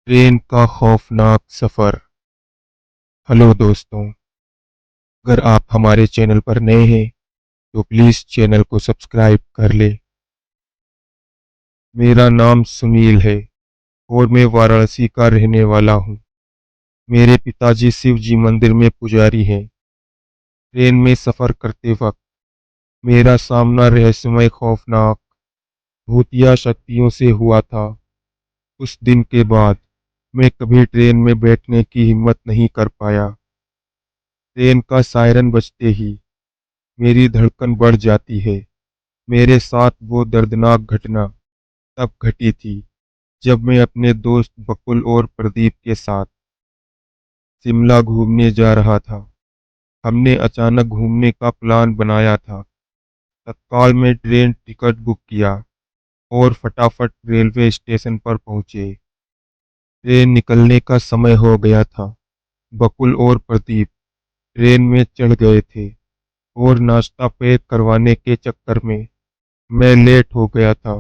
Train का खौफनाक सफ़र। Hello दोस्तों, अगर आप हमारे चैनल पर नए हैं तो प्लीज़ चैनल को सब्सक्राइब कर लें। मेरा नाम सुनील है और मैं वाराणसी का रहने वाला हूँ। मेरे पिताजी शिव जी मंदिर में पुजारी हैं। ट्रेन में सफ़र करते वक्त मेरा सामना रहस्यमय, खौफनाक, भूतिया शक्तियों से हुआ था। उस दिन के बाद मैं कभी ट्रेन में बैठने की हिम्मत नहीं कर पाया। ट्रेन का सायरन बजते ही मेरी धड़कन बढ़ जाती है। मेरे साथ वो दर्दनाक घटना तब घटी थी जब मैं अपने दोस्त बकुल और प्रदीप के साथ शिमला घूमने जा रहा था। हमने अचानक घूमने का प्लान बनाया था। तत्काल में ट्रेन टिकट बुक किया और फटाफट रेलवे स्टेशन पर पहुंचे। ट्रेन निकलने का समय हो गया था। बकुल और प्रदीप ट्रेन में चढ़ गए थे और नाश्ता पैक करवाने के चक्कर में मैं लेट हो गया था।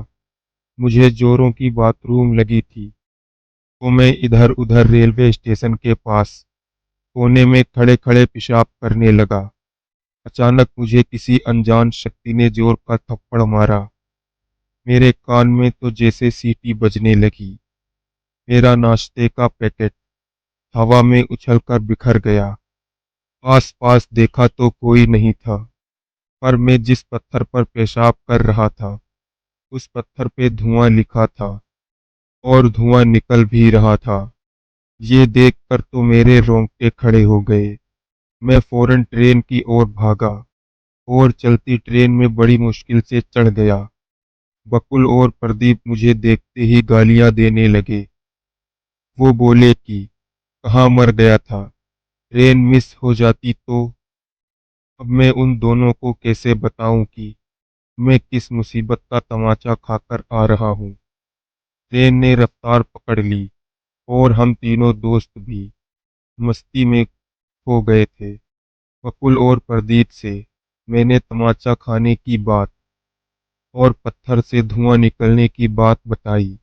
मुझे जोरों की बाथरूम लगी थी तो मैं इधर उधर रेलवे स्टेशन के पास कोने में खड़े खड़े पेशाब करने लगा। अचानक मुझे किसी अनजान शक्ति ने जोर का थप्पड़ मारा। मेरे कान में तो जैसे सीटी बजने लगी। मेरा नाश्ते का पैकेट हवा में उछलकर बिखर गया। आसपास देखा तो कोई नहीं था, पर मैं जिस पत्थर पर पेशाब कर रहा था उस पत्थर पे धुआं लिखा था और धुआं निकल भी रहा था। ये देखकर तो मेरे रोंगटे खड़े हो गए। मैं फौरन ट्रेन की ओर भागा और चलती ट्रेन में बड़ी मुश्किल से चढ़ गया। बकुल और प्रदीप मुझे देखते ही गालियां देने लगे। वो बोले कि कहाँ मर गया था, ट्रेन मिस हो जाती तो। अब मैं उन दोनों को कैसे बताऊं कि मैं किस मुसीबत का तमाचा खाकर आ रहा हूँ। ट्रेन ने रफ्तार पकड़ ली और हम तीनों दोस्त भी मस्ती में खो गए थे। बकुल और प्रदीप से मैंने तमाचा खाने की बात और पत्थर से धुआं निकलने की बात बताई,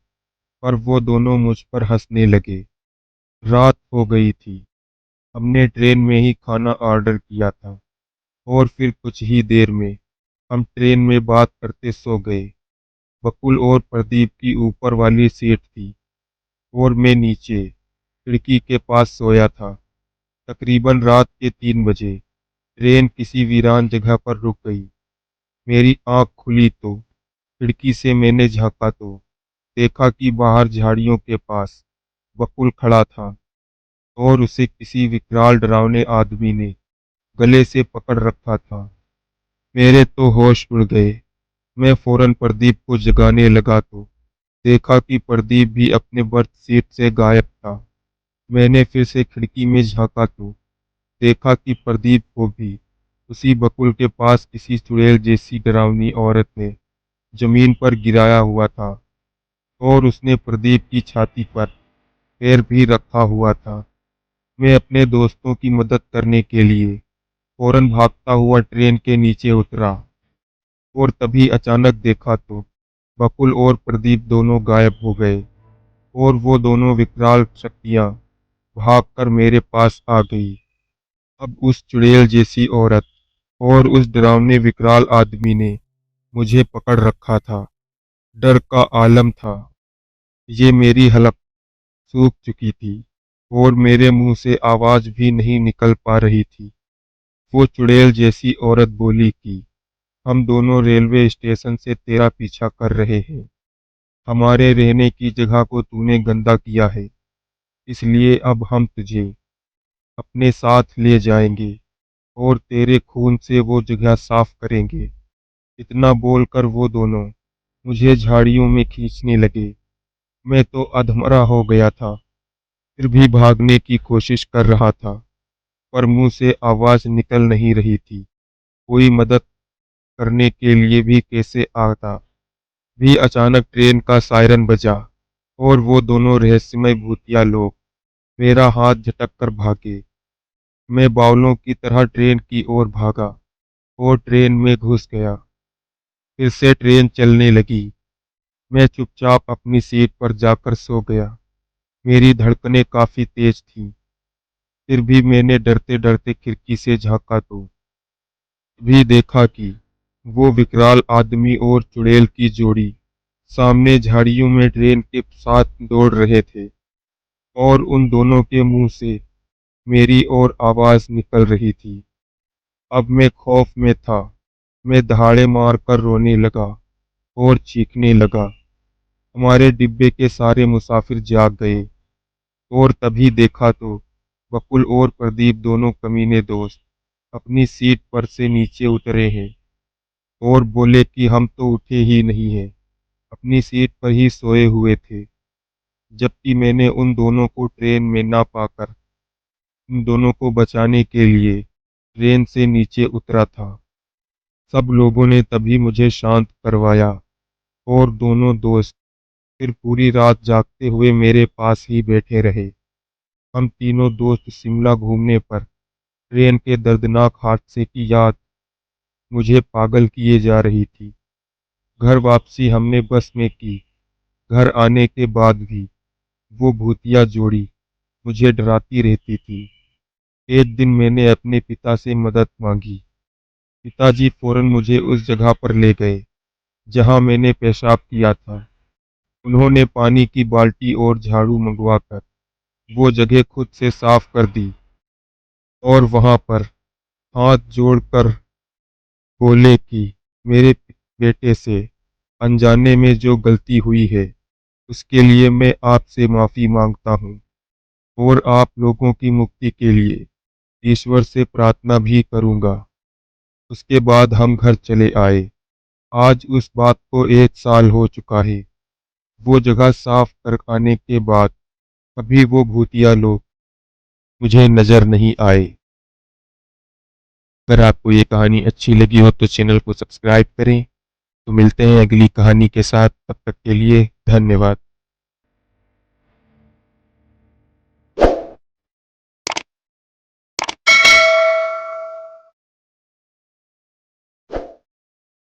पर वो दोनों मुझ पर हंसने लगे। रात हो गई थी। हमने ट्रेन में ही खाना ऑर्डर किया था और फिर कुछ ही देर में हम ट्रेन में बात करते सो गए। बकुल और प्रदीप की ऊपर वाली सीट थी और मैं नीचे खिड़की के पास सोया था। तकरीबन रात के 3 बजे ट्रेन किसी वीरान जगह पर रुक गई। मेरी आंख खुली तो खिड़की से मैंने झांका तो देखा कि बाहर झाड़ियों के पास बकुल खड़ा था और उसे किसी विकराल डरावने आदमी ने गले से पकड़ रखा था। मेरे तो होश उड़ गए। मैं फौरन प्रदीप को जगाने लगा तो देखा कि प्रदीप भी अपने बर्थ सीट से गायब था। मैंने फिर से खिड़की में झांका तो देखा कि प्रदीप को भी उसी बकुल के पास किसी चुड़ैल जैसी डरावनी औरत ने जमीन पर गिराया हुआ था और उसने प्रदीप की छाती पर पैर भी रखा हुआ था। मैं अपने दोस्तों की मदद करने के लिए फौरन भागता हुआ ट्रेन के नीचे उतरा और तभी अचानक देखा तो बकुल और प्रदीप दोनों गायब हो गए और वो दोनों विकराल शक्तियां भागकर मेरे पास आ गई। अब उस चुड़ैल जैसी औरत और उस डरावने विकराल आदमी ने मुझे पकड़ रखा था। डर का आलम था। ये मेरी हलक सूख चुकी थी और मेरे मुंह से आवाज भी नहीं निकल पा रही थी। वो चुड़ैल जैसी औरत बोली कि हम दोनों रेलवे स्टेशन से तेरा पीछा कर रहे हैं। हमारे रहने की जगह को तूने गंदा किया है, इसलिए अब हम तुझे अपने साथ ले जाएंगे और तेरे खून से वो जगह साफ करेंगे। इतना बोलकर वो दोनों मुझे झाड़ियों में खींचने लगे। मैं तो अधमरा हो गया था, फिर भी भागने की कोशिश कर रहा था, पर मुंह से आवाज निकल नहीं रही थी। कोई मदद करने के लिए भी कैसे आता। भी अचानक ट्रेन का सायरन बजा और वो दोनों रहस्यमय भूतिया लोग मेरा हाथ झटक कर भागे। मैं बावलों की तरह ट्रेन की ओर भागा और ट्रेन में घुस गया। फिर से ट्रेन चलने लगी। मैं चुपचाप अपनी सीट पर जाकर सो गया। मेरी धड़कनें काफी तेज थीं। फिर भी मैंने डरते डरते खिड़की से झांका तो भी देखा कि वो विकराल आदमी और चुड़ैल की जोड़ी सामने झाड़ियों में ट्रेन के साथ दौड़ रहे थे, और उन दोनों के मुंह से मेरी और आवाज निकल रही थी। अब मैं खौफ में था। मैं दहाड़े मारकर रोने लगा और चीखने लगा। हमारे डिब्बे के सारे मुसाफिर जाग गए, और तभी देखा तो बकुल और प्रदीप, दोनों कमीने दोस्त, अपनी सीट पर से नीचे उतरे हैं और बोले कि हम तो उठे ही नहीं हैं, अपनी सीट पर ही सोए हुए थे। जबकि मैंने उन दोनों को ट्रेन में ना पाकर उन दोनों को बचाने के लिए ट्रेन से नीचे उतरा था। सब लोगों ने तभी मुझे शांत करवाया, और दोनों दोस्त फिर पूरी रात जागते हुए मेरे पास ही बैठे रहे। हम तीनों दोस्त शिमला घूमने पर ट्रेन के दर्दनाक हादसे की याद मुझे पागल किए जा रही थी। घर वापसी हमने बस में की। घर आने के बाद भी वो भूतिया जोड़ी मुझे डराती रहती थी। एक दिन मैंने अपने पिता से मदद मांगी। पिताजी फौरन मुझे उस जगह पर ले गए जहां मैंने पेशाब किया था। उन्होंने पानी की बाल्टी और झाड़ू मंगवाकर वो जगह खुद से साफ कर दी, और वहां पर हाथ जोड़कर बोले कि मेरे बेटे से अनजाने में जो गलती हुई है उसके लिए मैं आपसे माफी मांगता हूँ, और आप लोगों की मुक्ति के लिए ईश्वर से प्रार्थना भी करूंगा। उसके बाद हम घर चले आए। आज उस बात को 1 साल हो चुका है। वो जगह साफ कर आने के बाद कभी वो भूतिया लोग मुझे नजर नहीं आए। अगर आपको ये कहानी अच्छी लगी हो तो चैनल को सब्सक्राइब करें। तो मिलते हैं अगली कहानी के साथ, तब तक के लिए धन्यवाद।